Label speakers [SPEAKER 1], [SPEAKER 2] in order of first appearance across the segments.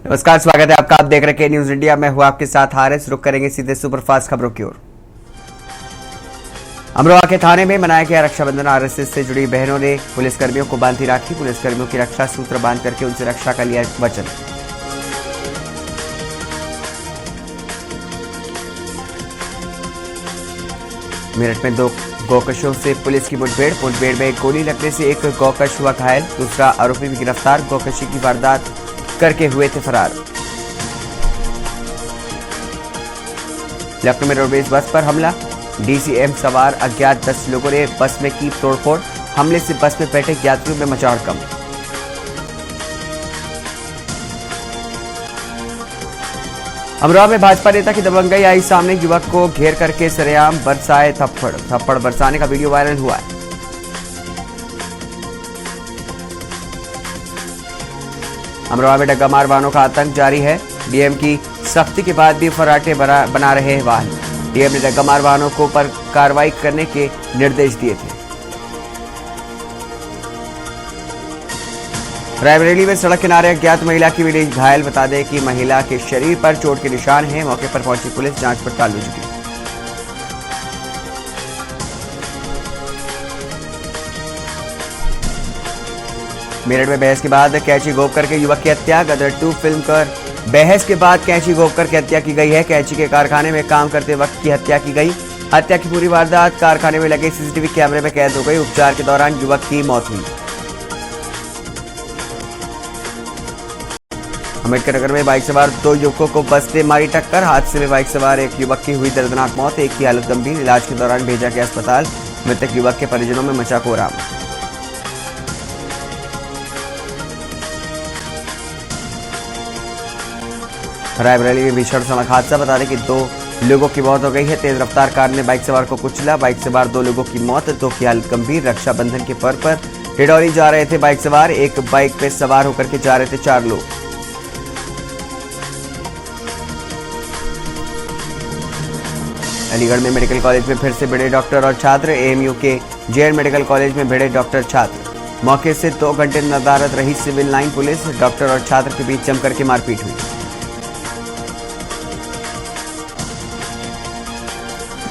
[SPEAKER 1] नमस्कार, स्वागत है आपका। आप देख रहे हैं न्यूज इंडिया। मैं हूं आपके साथ हारिस। रुक करेंगे सीधे सुपरफास्ट खबरों की ओर। अमरोहा के थाने में मनाया गया रक्षाबंधन। आरएसएस से जुड़ी बहनों ने पुलिसकर्मियों को बांधी राखी। पुलिसकर्मियों की रक्षा सूत्र बांध करके उनसे रक्षा का लिया वचन। मेरठ में 2 गौकशों से पुलिस की मुठभेड़ में गोली लगने से एक गौकश हुआ घायल, दूसरा आरोपी भी गिरफ्तार। गौकशी की वारदात करके हुए थे फरार। लखनऊ में रोडवेज बस पर हमला। डीसीएम सवार अज्ञात 10 लोगों ने बस में की तोड़फोड़। हमले से बस में बैठे यात्रियों में मचा हड़कंप। अमरोहा में भाजपा नेता की दबंगई आई सामने। युवक को घेर करके सरेआम बरसाए थप्पड़ बरसाने का वीडियो वायरल हुआ है। अमरोहा में डग्गामार वाहनों का आतंक जारी है। डीएम की सख्ती के बाद भी फर्राटे बना रहे हैं वाहन। डीएम ने डग्गामार वाहनों को पर कार्रवाई करने के निर्देश दिए थे। रायबरेली में सड़क किनारे अज्ञात महिला की मिली घायल। बता दें कि महिला के शरीर पर चोट के निशान हैं। मौके पर पहुंची पुलिस जांच पड़ताल में जुटी। मेरठ में बहस के बाद कैंची घोंप करके युवक की हत्या। गदर 2 फिल्म कर बहस के बाद कैंची घोंप करके हत्या की गई है। कैंची के कारखाने में काम करते वक्त की हत्या की गई। हत्या की पूरी वारदात कारखाने में लगे सीसीटीवी कैमरे में कैद हो गई। उपचार के दौरान युवक की मौत हुई। अम्बेडकर नगर में बाइक सवार 2 युवकों को बस ने मारी टक्कर। हादसे में बाइक सवार एक युवक की हुई दर्दनाक मौत। एक की हालत गंभीर, इलाज के दौरान भेजा गया अस्पताल। मृतक युवक के परिजनों में मचा कोहराम। रायबरेली में भीषण सड़क हादसा। बता दें कि 2 लोगों की मौत हो गई है। तेज रफ्तार कार ने बाइक सवार को कुचला। बाइक सवार 2 लोगों की मौत, 2 की हालत गंभीर। रक्षाबंधन के पर्व पर डिडौरी जा रहे थे बाइक सवार। एक बाइक पे सवार होकर के जा रहे थे 4 लोग। अलीगढ़ में मेडिकल कॉलेज में फिर से भिड़े डॉक्टर और छात्र। एएमयू के जेएन मेडिकल कॉलेज में भिड़े डॉक्टर छात्र। मौके से 2 घंटे नदारद रही सिविल लाइन पुलिस। डॉक्टर और छात्र के बीच जमकर के मारपीट हुई।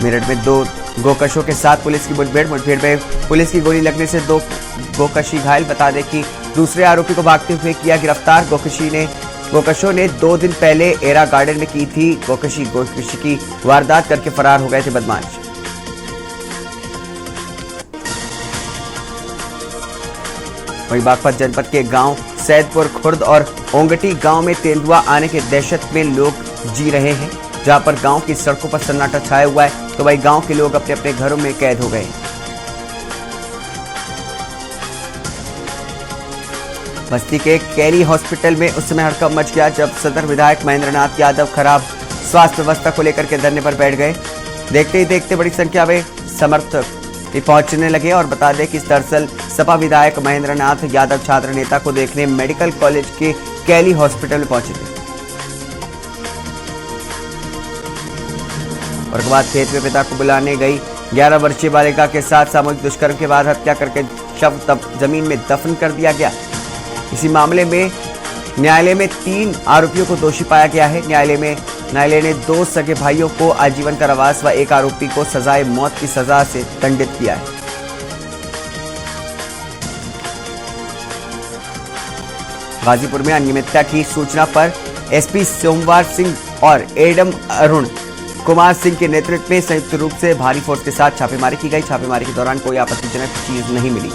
[SPEAKER 1] मेरठ में 2 गोकशों के साथ पुलिस की मुठभेड़ में पुलिस की गोली लगने से 2 गोकशी घायल। बता दें कि दूसरे आरोपी को भागते हुए किया गिरफ्तार। गोकशों ने 2 दिन पहले एरा गार्डन में की थी गोकशी की वारदात करके फरार हो गए थे बदमाश। वहीं बागपत जनपद के गांव सैदपुर खुर्द और ओंगटी गांव में तेंदुआ आने के दहशत में लोग जी रहे हैं। जहां पर गांव की सड़कों पर सन्नाटा छाया हुआ है, तो वहीं गांव के लोग अपने अपने घरों में कैद हो गए। बस्ती के कैली हॉस्पिटल में उस समय हड़कंप मच गया जब सदर विधायक महेंद्र नाथ यादव खराब स्वास्थ्य व्यवस्था को लेकर के धरने पर बैठ गए। देखते ही देखते बड़ी संख्या में समर्थक पहुंचने लगे। और बता दें कि दरअसल सपा विधायक महेंद्र नाथ यादव छात्र नेता को देखने मेडिकल कॉलेज के कैली हॉस्पिटल में पहुंचे थे। वर्गवाद खेत में पिता को बुलाने गई 11 वर्षीय बालिका के साथ सामूहिक दुष्कर्म के बाद हत्या करके शव जमीन में दफन कर दिया गया। इसी मामले में न्यायालय में 3 आरोपियों को दोषी पाया गया है। न्यायालय ने 2 सगे भाइयों को आजीवन कारावास व 1 आरोपी को सजाए मौत की सजा से दंडित किया है। गाजीपुर में अनियमितता की सूचना पर एसपी सोमवार सिंह और एडम अरुण कुमार सिंह के नेतृत्व में संयुक्त रूप से भारी फोर्स के साथ छापेमारी की गई। छापेमारी के दौरान कोई आपत्तिजनक चीज नहीं मिली।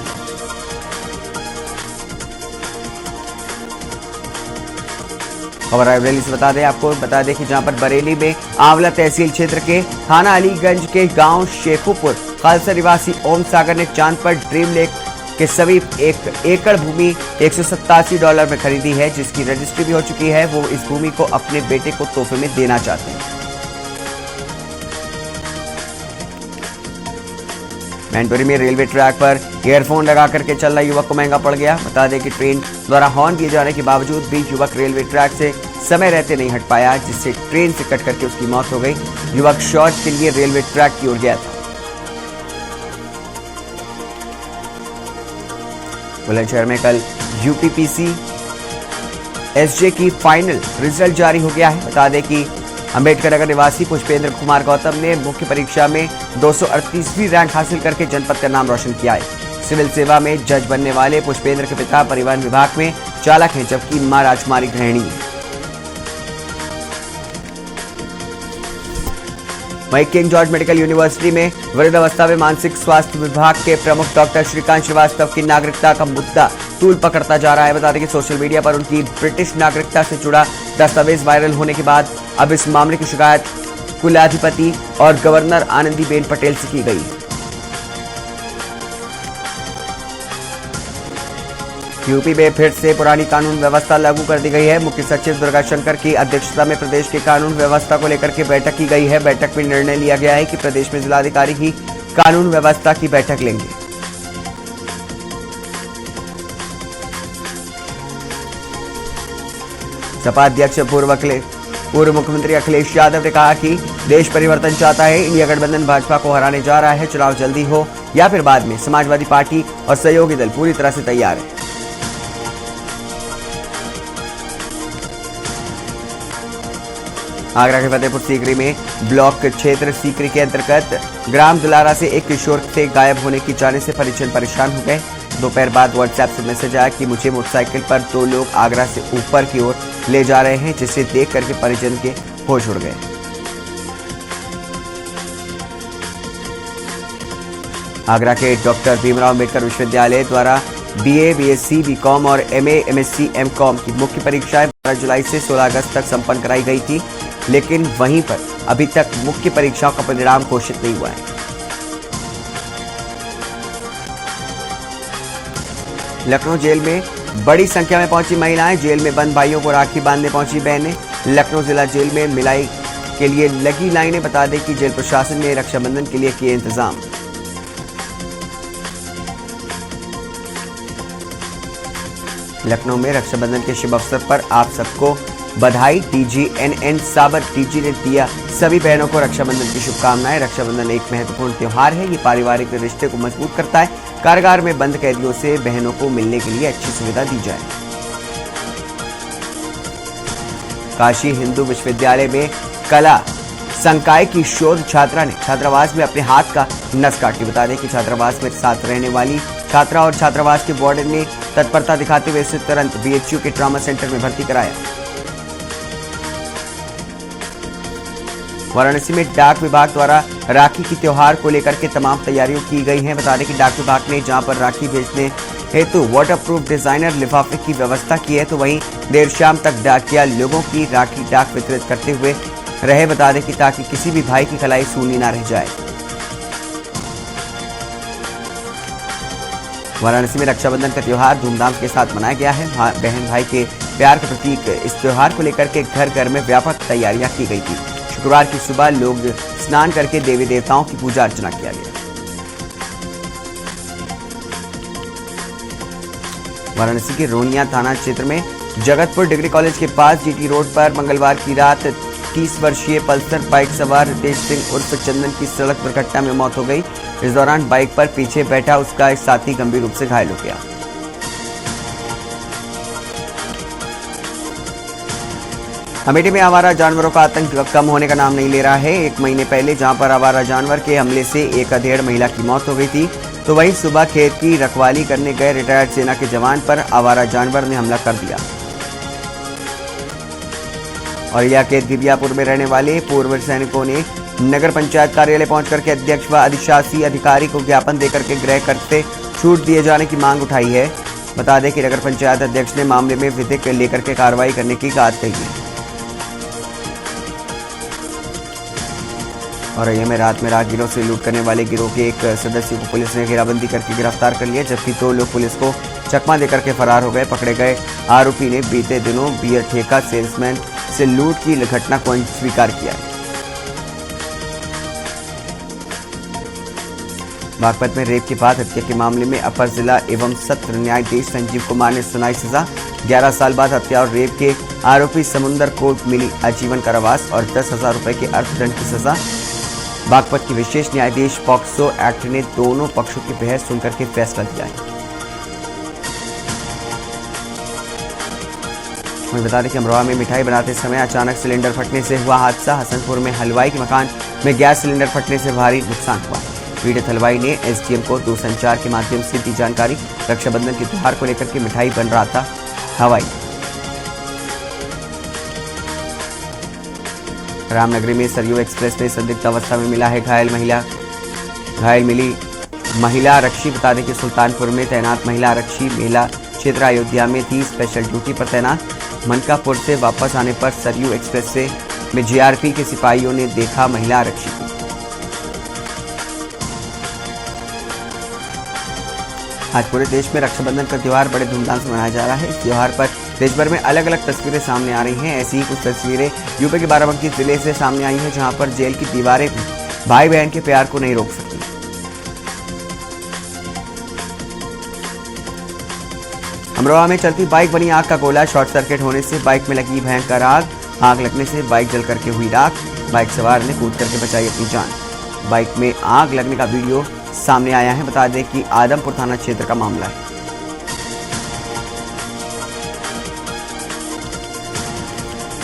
[SPEAKER 1] खबर रायबरेली से बता दें कि जहां पर बरेली में आंवला तहसील क्षेत्र के थाना अलीगंज के गांव शेखुपुर खालसा निवासी ओम सागर ने चांद पर ड्रीम लेक के समीप 1 एकड़ भूमि $187 में खरीदी है, जिसकी रजिस्ट्री भी हो चुकी है। वो इस भूमि को अपने बेटे को तोहफे में देना चाहते हैं। मैनपुरी में रेलवे ट्रैक पर ईयरफोन लगा करके चलना युवक को महंगा पड़ गया। बता दें कि ट्रेन द्वारा हॉर्न दिए जाने के बावजूद भी युवक रेलवे ट्रैक से समय रहते नहीं हट पाया, जिससे ट्रेन से कट करके उसकी मौत हो गई। युवक शॉर्ट के लिए रेलवे ट्रैक की ओर गया था। बुलंदशहर में कल यूपीपीसी एसजे की फाइनल रिजल्ट जारी हो गया है। बता दें कि अंबेडकर नगर निवासी पुष्पेंद्र कुमार गौतम ने मुख्य परीक्षा में 238वीं रैंक हासिल करके जनपद का नाम रोशन किया है। सिविल सेवा में जज बनने वाले पुष्पेंद्र के पिता परिवहन विभाग में चालक हैं, जबकि मां राजकुमारी गृहिणी है। वहीं किंग जॉर्ज मेडिकल यूनिवर्सिटी में वृद्धावस्था में मानसिक स्वास्थ्य विभाग के प्रमुख डॉक्टर श्रीकांत श्रीवास्तव की नागरिकता का मुद्दा तूल पकड़ता जा रहा है। बता दें कि सोशल मीडिया पर उनकी ब्रिटिश नागरिकता से जुड़ा दस्तावेज वायरल होने के बाद अब इस मामले की शिकायत कुलाधिपति और गवर्नर आनंदीबेन पटेल से की गई है। यूपी में फिर से पुरानी कानून व्यवस्था लागू कर दी गई है। मुख्य सचिव दुर्गा शंकर की अध्यक्षता में प्रदेश की कानून व्यवस्था को लेकर के बैठक की गई है। बैठक में निर्णय लिया गया है कि प्रदेश में जिलाधिकारी ही कानून व्यवस्था की बैठक लेंगे। सपा अध्यक्ष पूर्व मुख्यमंत्री अखिलेश यादव ने कहा कि देश परिवर्तन चाहता है। इंडिया गठबंधन भाजपा को हराने जा रहा है। चुनाव जल्दी हो या फिर बाद में, समाजवादी पार्टी और सहयोगी दल पूरी तरह से तैयार है। आगरा के फतेहपुर सीकरी में ब्लॉक क्षेत्र सीकरी के अंतर्गत ग्राम दुलारा से एक किशोर के गायब होने की जाने से परिजन परेशान हो गए। दोपहर बाद व्हाट्सएप से मैसेज आया कि मुझे मोटरसाइकिल पर 2 लोग आगरा से ऊपर की ओर ले जा रहे हैं, जिसे देख करके परिजन के होश उड़ गए। आगरा के डॉक्टर भीमराव अंबेडकर विश्वविद्यालय द्वारा बीए, बीएससी, बीकॉम और एमए, एमएससी, एमकॉम की मुख्य परीक्षाएं 12 जुलाई से 16 अगस्त तक संपन्न कराई गई थी, लेकिन वहीं पर अभी तक मुख्य परीक्षाओं का परिणाम घोषित नहीं हुआ है। लखनऊ जेल में बड़ी संख्या में पहुंची महिलाएं। जेल में बंद भाइयों को राखी बांधने पहुंची बहनें। लखनऊ जिला जेल में मिलाई के लिए लगी लाइनें। बता दें कि जेल प्रशासन ने रक्षाबंधन के लिए किए इंतजाम। लखनऊ में रक्षाबंधन के शुभ अवसर पर आप सबको बधाई। डीजीएनएन साबर डीजी ने दिया सभी बहनों को रक्षाबंधन की शुभकामनाएं। रक्षाबंधन एक महत्वपूर्ण त्योहार है। ये पारिवारिक रिश्ते को मजबूत करता है। कारागार में बंद कैदियों से बहनों को मिलने के लिए अच्छी सुविधा दी जाए। काशी हिंदू विश्वविद्यालय में कला संकाय की शोध छात्रा ने छात्रावास में अपने हाथ का नस काटी। बता दें कि छात्रावास में साथ रहने वाली छात्रा और छात्रावास के वार्डन ने तत्परता दिखाते हुए इसे तुरंत बीएचयू के ट्रॉमा सेंटर में भर्ती कराया। वाराणसी में डाक विभाग द्वारा राखी की त्योहार को लेकर के तमाम तैयारियां की गई हैं। बता दें कि डाक विभाग ने जहां पर राखी भेजने हेतु वाटरप्रूफ डिजाइनर लिफाफे की व्यवस्था की है, तो वहीं देर शाम तक डाकिया लोगों की राखी डाक वितरित करते हुए रहे। बता दें कि ताकि किसी भी भाई की कलाई सूनी ना रह जाए। वाराणसी में रक्षाबंधन का त्योहार धूमधाम के साथ मनाया गया है। बहन भाई के प्यार का प्रतीक इस त्योहार को लेकर के घर घर में व्यापक तैयारियां की गई थी। शुक्रवार की सुबह लोग स्नान करके देवी देवताओं की पूजा अर्चना किया गया। वाराणसी के रोनिया थाना क्षेत्र में जगतपुर डिग्री कॉलेज के पास जीटी रोड पर मंगलवार की रात 30 वर्षीय पल्सर बाइक सवार रितेश सिंह उर्फ चंदन की सड़क दुर्घटना में मौत हो गई। इस दौरान बाइक पर पीछे बैठा उसका एक साथी गंभीर रूप से घायल हो गया। अमेठी में आवारा जानवरों का आतंक कम होने का नाम नहीं ले रहा है। 1 महीने पहले जहां पर आवारा जानवर के हमले से एक अधेड़ महिला की मौत हो गई थी, तो वहीं सुबह खेत की रखवाली करने गए रिटायर्ड सेना के जवान पर आवारा जानवर ने हमला कर दिया। औरैया के दिबियापुर में रहने वाले पूर्व सैनिकों ने नगर पंचायत कार्यालय पहुंचकर के अध्यक्ष व अधिशासी अधिकारी को ज्ञापन देकर के गृह करते छूट दिए जाने की मांग उठाई है। बता दें कि नगर पंचायत अध्यक्ष ने मामले में विधिक लेकर के कार्रवाई करने की बात कही है। औरैया में रात में राहगीरों से लूट करने वाले गिरोह के एक सदस्य को पुलिस ने घेराबंदी करके गिरफ्तार कर लिया, जबकि 2 लोग पुलिस को चकमा देकर के फरार हो गए। पकड़े गए आरोपी ने बीते दिनों बियर ठेका सेल्समैन से लूट की घटना को स्वीकार किया है। बागपत में रेप के बाद हत्या के मामले में अपर जिला एवं सत्र न्यायाधीश संजीव कुमार ने सुनाई सजा। 11 साल बाद हत्या और रेप के आरोपी समुंदर को मिली आजीवन कारावास और 10,000 रुपए के अर्थदंड की सजा। बागपत की विशेष न्यायाधीश पॉक्सो एक्ट ने दोनों पक्षों की बहस सुनकर के फैसला दिया है। वहीं बता दें कि अमरोहा में मिठाई बनाते समय अचानक सिलेंडर फटने से हुआ हादसा। हसनपुर में हलवाई के मकान में गैस सिलेंडर फटने से भारी नुकसान हुआ। पीड़ित हलवाई ने एसडीएम को दूरसंचार के माध्यम से दी जानकारी। रक्षाबंधन के त्योहार को लेकर के मिठाई बन रहा था हवाई। रामनगरी में सरयू एक्सप्रेस में संदिग्ध अवस्था में मिला है घायल मिली महिला आरक्षी। बता दें कि सुल्तानपुर में तैनात महिला आरक्षी मेला क्षेत्र अयोध्या में थी स्पेशल ड्यूटी पर तैनात। मनकापुर से वापस आने पर सरयू एक्सप्रेस से में जीआरपी के सिपाहियों ने देखा महिला आरक्षी को। आज पूरे देश में रक्षाबंधन का त्योहार बड़े धूमधाम से मनाया जा रहा है। इस त्योहार पर देश भर में अलग अलग तस्वीरें सामने आ रही हैं। ऐसी ही कुछ तस्वीरें यूपी के बाराबंकी जिले से सामने आई हैं, जहां पर जेल की दीवारें भी भाई बहन के प्यार को नहीं रोक सकती। अमरोहा में चलती बाइक बनी आग का गोला। शॉर्ट सर्किट होने से बाइक में लगी भयंकर आग लगने से बाइक जल करके हुई राख। बाइक सवार ने कूद करके बचाई अपनी जान। बाइक में आग लगने का वीडियो सामने आया है। बता दें कि आदमपुर थाना क्षेत्र का मामला है।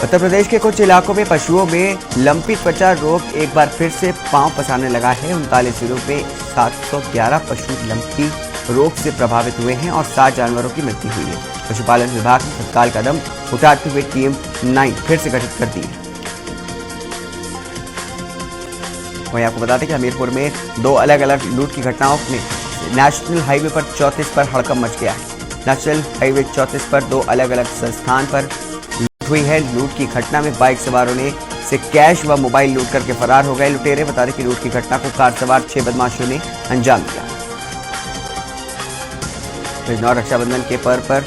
[SPEAKER 1] उत्तर प्रदेश के कुछ इलाकों में पशुओं में लंपी त्वचा रोग एक बार फिर से पांव पसारने लगा है। 39 जिलों में 711 पशु लंपी रोग से प्रभावित हुए हैं और 7 जानवरों की मृत्यु हुई है। पशुपालन विभाग ने तत्काल कदम उठाते हुए टीम 9 फिर से गठित कर दी है। वहीं आपको बता दें कि हमीरपुर में 2 अलग अलग लूट की घटनाओं में नेशनल हाईवे पर 34 पर हड़कंप मच गया है। नेशनल हाईवे 34 पर 2 अलग अलग स्थान पर लूट हुई है। लूट की घटना में बाइक सवारों ने से कैश व मोबाइल लूट करके फरार हो गए लुटेरे। बता दें कि लूट की घटना को कार सवार 6 बदमाशों ने अंजाम दिया। बिजनौर रक्षाबंधन के पर्व पर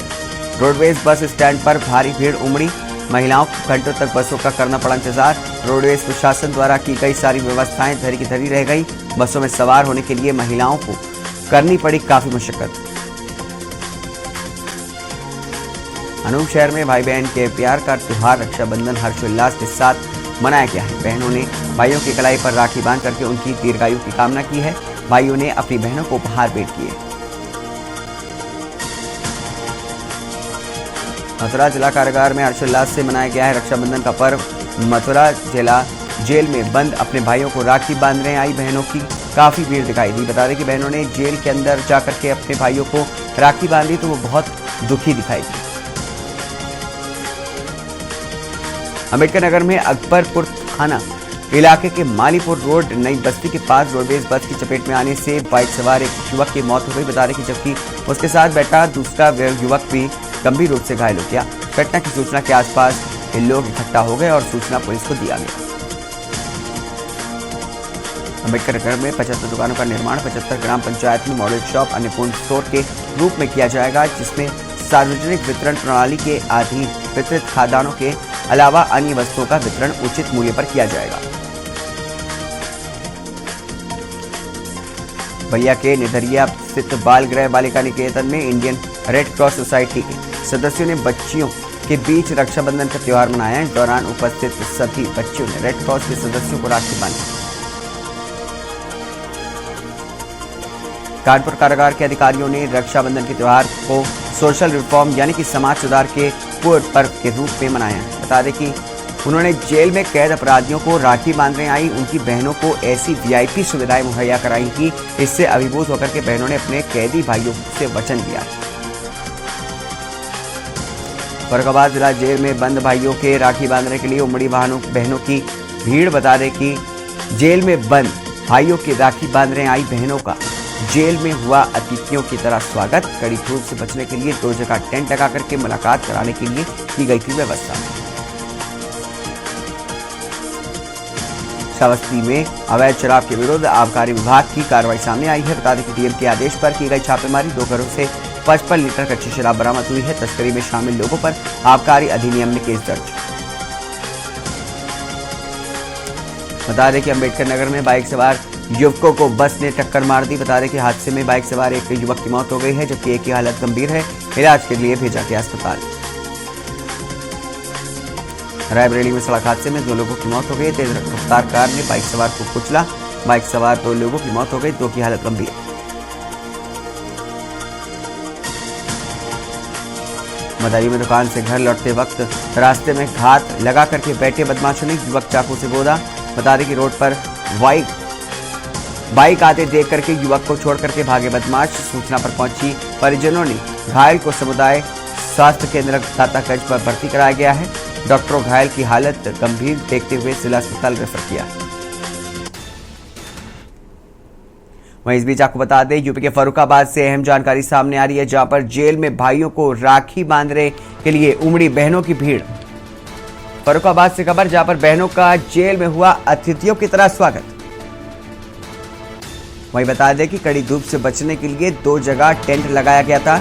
[SPEAKER 1] रोडवेज बस स्टैंड पर भारी भीड़ उमड़ी। महिलाओं को घंटों तक बसों का करना पड़ा इंतजार। रोडवेज प्रशासन द्वारा की गई सारी व्यवस्थाएं धरी की धरी रह गई। बसों में सवार होने के लिए महिलाओं को करनी पड़ी काफी मशक्कत। अनूप शहर में भाई बहन के प्यार का त्योहार रक्षाबंधन हर्षोल्लास के साथ मनाया गया है। बहनों ने भाइयों की कलाई पर राखी बांध करके उनकी दीर्घायु की कामना की है। भाइयों ने अपनी बहनों को उपहार भेंट किए। मथुरा जिला कारागार में हर्षोल्लास से मनाया गया है रक्षाबंधन का पर्व। मथुरा जिला जेल में बंद अपने भाइयों को राखी बांधने आई बहनों की काफी भीड़ दिखाई दी। बता दें कि बहनों ने जेल के अंदर जाकर के अपने भाइयों को राखी बांधी तो वो बहुत दुखी दिखाई दी। अम्बेडकर नगर में अकबरपुर थाना इलाके के मालीपुर रोड नई बस्ती के पास रोडवेज बस की चपेट में आने से बाइक सवार एक युवक की मौत हो गई। बता दें कि जबकि उसके साथ बैठा दूसरा युवक भी गंभीर रूप से घायल हो गया। घटना की सूचना के आसपास लोग इकट्ठा हो गए और सूचना पुलिस को दिया गया। अम्बेडकर नगर में 75 दुकानों का निर्माण 75 ग्राम पंचायत में मॉडल शॉप अन्नपूर्ण स्टोर के रूप में किया जाएगा, जिसमें सार्वजनिक वितरण प्रणाली के अधीन वितरित खाद्यान्नों के अलावा अन्य वस्तुओं का वितरण उचित मूल्य पर किया जाएगा। बलिया के निधरिया स्थित बाल गृह बालिका निकेतन में इंडियन रेड क्रॉस सोसाइटी के सदस्यों ने बच्चियों के बीच रक्षाबंधन का त्योहार मनाया। इस दौरान उपस्थित सभी बच्चियों ने रेड क्रॉस के सदस्यों को राखी बांधी। कानपुर कारागार के अधिकारियों ने रक्षाबंधन के त्योहार को सोशल रिफॉर्म यानी कि समाज सुधार के पूर्ण पर्व के रूप में मनाया। बता दें कि उन्होंने जेल में कैद अपराधियों को राखी बांधने आई उनकी बहनों को ऐसी वीआईपी सुविधाएं मुहैया कराई कि इससे अभिभूत होकर के बहनों ने अपने कैदी भाइयों से वचन दिया। फर्रुखाबाद जिला जेल में बंद भाइयों के राखी बांधने के लिए उमड़ी बहनों की भीड़। बता दें कि जेल में बंद भाइयों की राखी बांधने आई बहनों का जेल में हुआ अतिथियों की तरह स्वागत। कड़ी धूप से बचने के लिए 2 जगह टेंट लगा करके मुलाकात कराने के लिए की गई थी व्यवस्था। श्रावस्ती में अवैध शराब के विरुद्ध आबकारी विभाग की कार्रवाई सामने आई है। बता दें कि डीएम के आदेश पर की गई छापेमारी 2 घरों से 55 लीटर कच्ची शराब बरामद हुई है। तस्करी में शामिल लोगों पर आबकारी अधिनियम में केस दर्ज। बता दें कि अम्बेडकर नगर में बाइक सवार युवकों को बस ने टक्कर मार दी। बता दें कि हादसे में बाइक सवार एक युवक की मौत हो गई है, जबकि एक की हालत गंभीर है, इलाज के लिए भेजा गया अस्पताल। रायबरेली में सड़क हादसे में 2 लोगों की मौत हो गई। तेज रफ्तार कार ने बाइक सवार को कुचला। बाइक सवार 2 लोगों की मौत हो गई, 2 की हालत गंभीर।
[SPEAKER 2] मदारी में दुकान से घर लौटते वक्त रास्ते में घात लगा करके बैठे बदमाशों ने युवक चाकू से गोदा। बता दें कि रोड पर बाइक आते देख करके युवक को छोड़ करके भागे बदमाश। सूचना पर पहुंची परिजनों ने घायल को समुदाय स्वास्थ्य केंद्र दातागंज पर भर्ती कराया गया है। डॉक्टरों घायल की हालत गंभीर देखते हुए जिला अस्पताल रेफर किया। वहीं इस बीच आपको बता दें यूपी के फर्रुखाबाद से अहम जानकारी सामने आ रही है, जहां पर जेल में भाइयों को राखी बांधने के लिए उमड़ी बहनों की भीड़। फर्रुखाबाद से खबर, जहां पर बहनों का जेल में हुआ अतिथियों की तरह स्वागत। वहीं बता दें कि कड़ी धूप से बचने के लिए 2 जगह टेंट लगाया गया था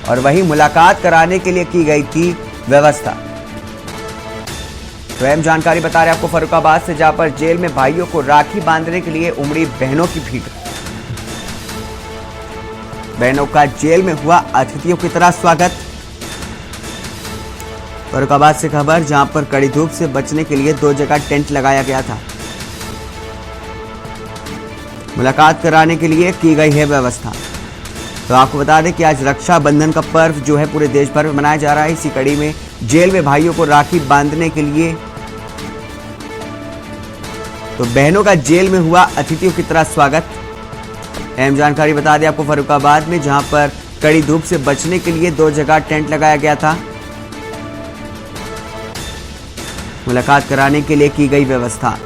[SPEAKER 2] और वहीं मुलाकात कराने के लिए की गई थी व्यवस्था। तो अहम जानकारी बता रहे आपको फर्रुखाबाद से, जहां पर जेल में भाइयों को राखी बांधने के लिए उमड़ी बहनों की भीड़। बहनों का जेल में हुआ अतिथियों की तरह स्वागत। फर्रुखाबाद से खबर, जहां पर कड़ी धूप से बचने के लिए 2 जगह टेंट लगाया गया था। मुलाकात कराने के लिए की गई है व्यवस्था। तो आपको बता दें कि आज रक्षाबंधन का पर्व जो है पूरे देश भर में मनाया जा रहा है। इसी कड़ी में जेल में भाइयों को राखी बांधने के लिए तो बहनों का जेल में हुआ अतिथियों की तरह स्वागत। अहम जानकारी बता दें आपको फर्रुखाबाद में, जहां पर कड़ी धूप से बचने के लिए 2 जगह टेंट लगाया गया था। मुलाकात कराने के लिए की गई व्यवस्था।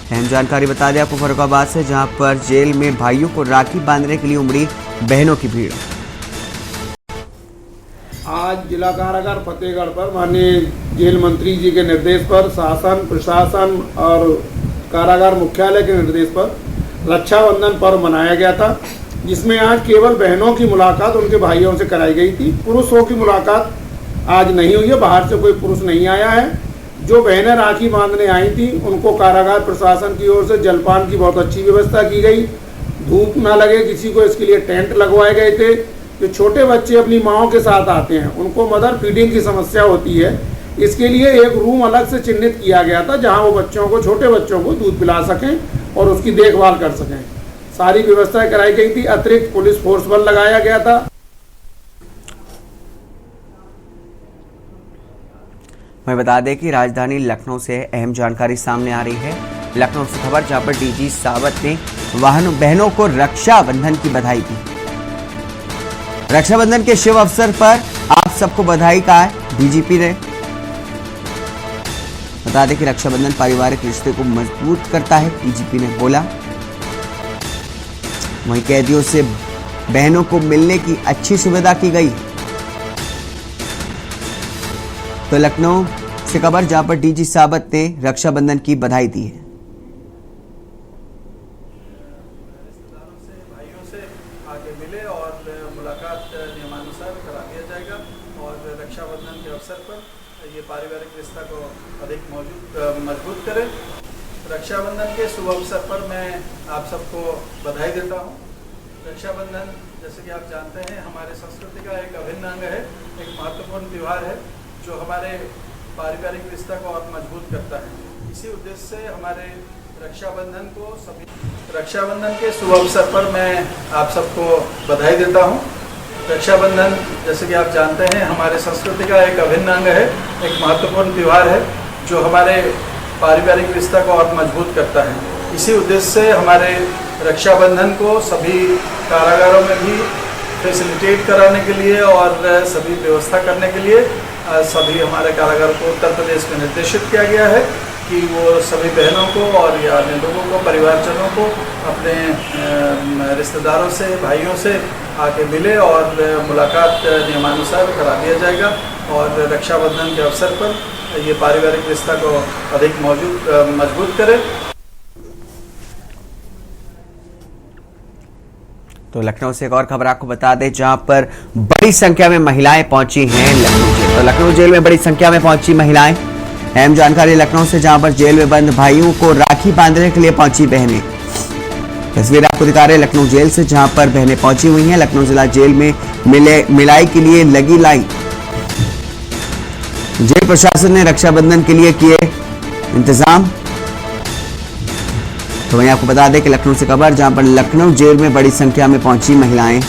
[SPEAKER 2] अहम जानकारी बता दें आपको फर्रुखाबाद से, जहां पर जेल में भाइयों को राखी बांधने के लिए उमड़ी बहनों की भीड़।
[SPEAKER 3] आज जिला कारागार फतेहगढ़ पर माननीय जेल मंत्री जी के निर्देश पर शासन प्रशासन और कारागार मुख्यालय के निर्देश पर रक्षाबंधन पर्व मनाया गया था, जिसमें आज केवल बहनों की मुलाकात उनके भाइयों से कराई गई थी। पुरुषों की मुलाकात आज नहीं हुई है, बाहर से कोई पुरुष नहीं आया है। जो बहनें राखी बांधने आई थी उनको कारागार प्रशासन की ओर से जलपान की बहुत अच्छी व्यवस्था की गई। धूप ना लगे किसी को, इसके लिए टेंट लगवाए गए थे। जो छोटे बच्चे अपनी माँओं के साथ आते हैं उनको मदर फीडिंग की समस्या होती है, इसके लिए एक रूम अलग से चिन्हित किया गया था, जहां वो बच्चों को, छोटे बच्चों को दूध पिला सकें और उसकी देखभाल कर सकें। सारी व्यवस्थाएं कराई गई थी। अतिरिक्त पुलिस फोर्स बल लगाया गया था।
[SPEAKER 2] मैं बता दें कि राजधानी लखनऊ से अहम जानकारी सामने आ रही है। लखनऊ से खबर, जहां पर डीजी सावत ने बहनों को रक्षाबंधन की बधाई दी। रक्षाबंधन के शुभ अवसर पर आप सबको बधाई कहा है डीजीपी ने। बता दें कि रक्षाबंधन पारिवारिक रिश्ते को मजबूत करता है, डीजीपी ने बोला। वहीं कैदियों से बहनों को मिलने की अच्छी सुविधा की गई है। तो लखनऊ से खबर, जहां पर डीजी सावत ने रक्षाबंधन की बधाई दी है।
[SPEAKER 4] रिश्तेदारों से, भाइयों से आगे मिले और मुलाकात नियमानुसार करा दिया जाएगा और रक्षाबंधन के अवसर पर ये पारिवारिक रिश्ता को अधिक मजबूत करे। रक्षाबंधन के शुभ अवसर पर मैं आप सबको बधाई देता हूँ। रक्षाबंधन जैसे कि आप जानते हैं हमारे संस्कृति का एक अभिन्न अंग है, एक महत्वपूर्ण त्यौहार है जो हमारे पारिवारिक रिश्ता को और मजबूत करता है। इसी उद्देश्य से हमारे रक्षाबंधन के शुभ अवसर पर मैं आप सबको बधाई देता हूँ। रक्षाबंधन जैसे कि आप जानते हैं हमारे संस्कृति का एक अभिन्न अंग है, एक महत्वपूर्ण त्यौहार है जो हमारे पारिवारिक रिश्ता को और मजबूत करता है। इसी उद्देश्य से हमारे रक्षाबंधन को सभी कारागारों में भी फैसिलिटेट कराने के लिए और सभी व्यवस्था करने के लिए सभी हमारे कारागार को उत्तर प्रदेश में निर्देशित किया गया है कि वो सभी बहनों को और या अन्य लोगों को, परिवारजनों को अपने रिश्तेदारों से, भाइयों से आके मिले और मुलाकात नियमानुसार करा दिया जाएगा और रक्षाबंधन के अवसर पर ये पारिवारिक रिश्ता को अधिक मजबूत करे।
[SPEAKER 2] तो लखनऊ से एक और खबर आपको बता दें, जहां पर बड़ी संख्या में महिलाएं पहुंची हैं लखनऊ जेल। तो लखनऊ जेल में बड़ी संख्या में पहुंची महिलाएं। अहम जानकारी लखनऊ से, जहां पर जेल में बंद भाइयों को राखी बांधने के लिए पहुंची बहनें। तस्वीर आपको दिखा रहे लखनऊ जेल से, जहां पर बहनें पहुंची हुई हैं। लखनऊ जिला जेल में मिलाई के लिए लगी लाइन। जेल प्रशासन ने रक्षाबंधन के लिए किए इंतजाम। तो वहीं आपको बता दें कि लखनऊ से खबर, जहां पर लखनऊ जेल में बड़ी संख्या में पहुंची महिलाएं।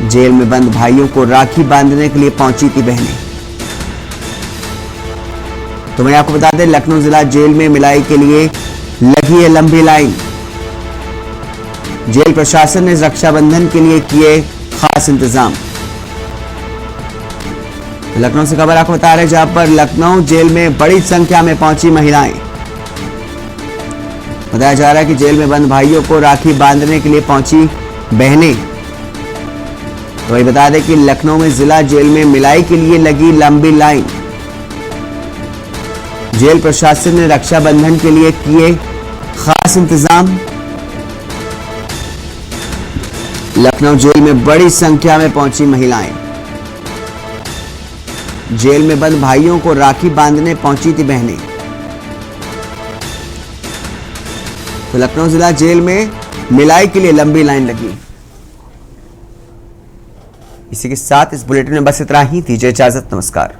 [SPEAKER 2] जेल में बंद भाइयों को राखी बांधने के लिए पहुंची थी बहनें। तो वहीं आपको बता दें, लखनऊ जिला जेल में मिलाई के लिए लगी है लंबी लाइन। जेल प्रशासन ने रक्षाबंधन के लिए किए खास इंतजाम। लखनऊ से खबर आपको बता रहे हैं, जहां पर लखनऊ जेल में बड़ी संख्या में पहुंची महिलाएं। बताया जा रहा है कि जेल में बंद भाइयों को राखी बांधने के लिए पहुंची बहनें। तो वही बता दें कि लखनऊ में जिला जेल में मिलाई के लिए लगी लंबी लाइन। जेल प्रशासन ने रक्षाबंधन के लिए किए खास इंतजाम। लखनऊ जेल में बड़ी संख्या में पहुंची महिलाएं। जेल में बंद भाइयों को राखी बांधने पहुंची थी बहनें। तो लखनऊ जिला जेल में मिलाई के लिए लंबी लाइन लगी। इसी के साथ इस बुलेटिन में बस इतना ही। दीजिए इजाजत, नमस्कार।